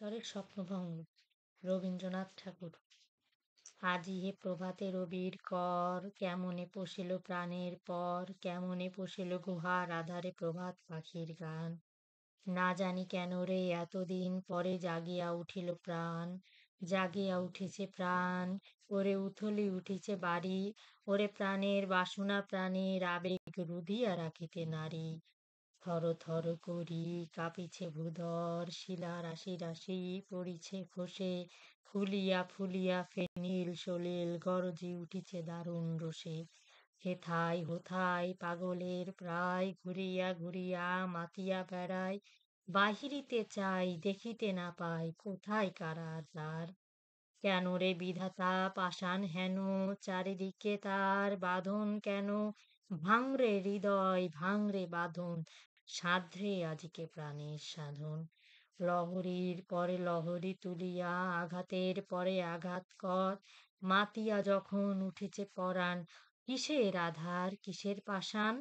চরের স্বপ্নভঙ্গ রবীন্দ্রনাথ ঠাকুর। আজি হে প্রভাতে রবির কর, কেমনে পশিল প্রাণের পর, কেমনে পশিল গুহার আধারে প্রভাত পাখির গান। না জানি কেন রে এতদিন পরে জাগিয়া উঠিল প্রাণ, জাগিয়া উঠেছে প্রাণ, ওরে উথলি উঠিছে বাড়ি, ওরে প্রাণের বাসনা প্রাণের আবেগ রুধিয়া রাখিতে নারী। থর থর করি কাঁপিছে ভূধর, শিলা রাশি রাশি পড়িছে খসে, ফুলিয়া ফুলিয়া ফেনিল সলিল গরজি উঠিছে দারুণ রোষে। হেথায় হোথায় পাগলের প্রায়, ঘুরিয়া ঘুরিয়া মাতিয়া বেড়ায়, বাহিরিতে চাই দেখিতে না পাই কোথায় কারা যার। কেন রে বিধাতা পাষাণ হেন, চারিদিকে তার বাঁধন কেন, ভাঙরে হৃদয় ভাঙরে বাঁধন, সাধ্রে আজিকে প্রাণের সাধন। লহরীর পরে লহরী তুলিয়া আঘাতের পরে আঘাত কর, মাতিয়া যখন উঠেছে পরাণ, কিসের আধার কিসের পাষাণ।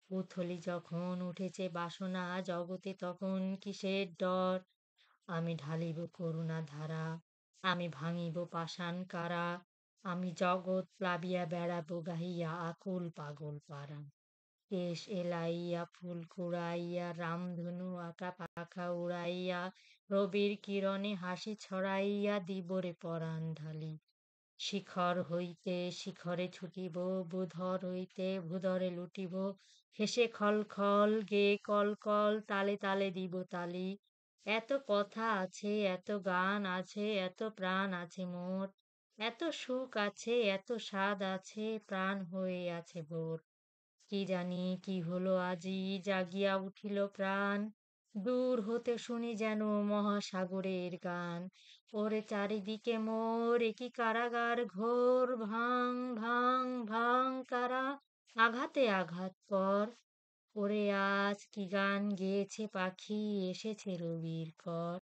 উথলি যখন উঠেছে বাসনা জগতে তখন কিসের ডর। আমি ঢালিব করুণা ধারা, আমি ভাঙিব পাষাণ কারা, আমি জগৎ প্লাবিয়া বেড়াবো গাহিয়া আকুল পাগল পারা। কেশ এলাইয়া ফুল কুড়াইয়া রামধনু আঁকা পাখা উড়াইয়া, রবির কিরণে হাসি ছড়াইয়া দিবরে পরাণ ঢালি। শিখর হইতে শিখরে ছুটিব, ভূধর হইতে ভূধরে লুটিব, হেসে খল খল গেয়ে কল কল তালে তালে দিব তালি। এত কথা আছে এত গান আছে এত প্রাণ আছে মোর, এত সুখ আছে এত স্বাদ আছে প্রাণ হয়ে আছে ভোর। কি জানি কি হলো আজি জাগিয়া উঠিল প্রাণ, দূর হতে শুনি যেন মহাসাগরের গান। ওরে চারিদিকে মোর একি কারাগার ঘোর, ভাং ভাং ভাং কারা, আঘাতে আঘাত কর। ওরে আজ কি গান গেয়েছে পাখি এসেছে রবির কর।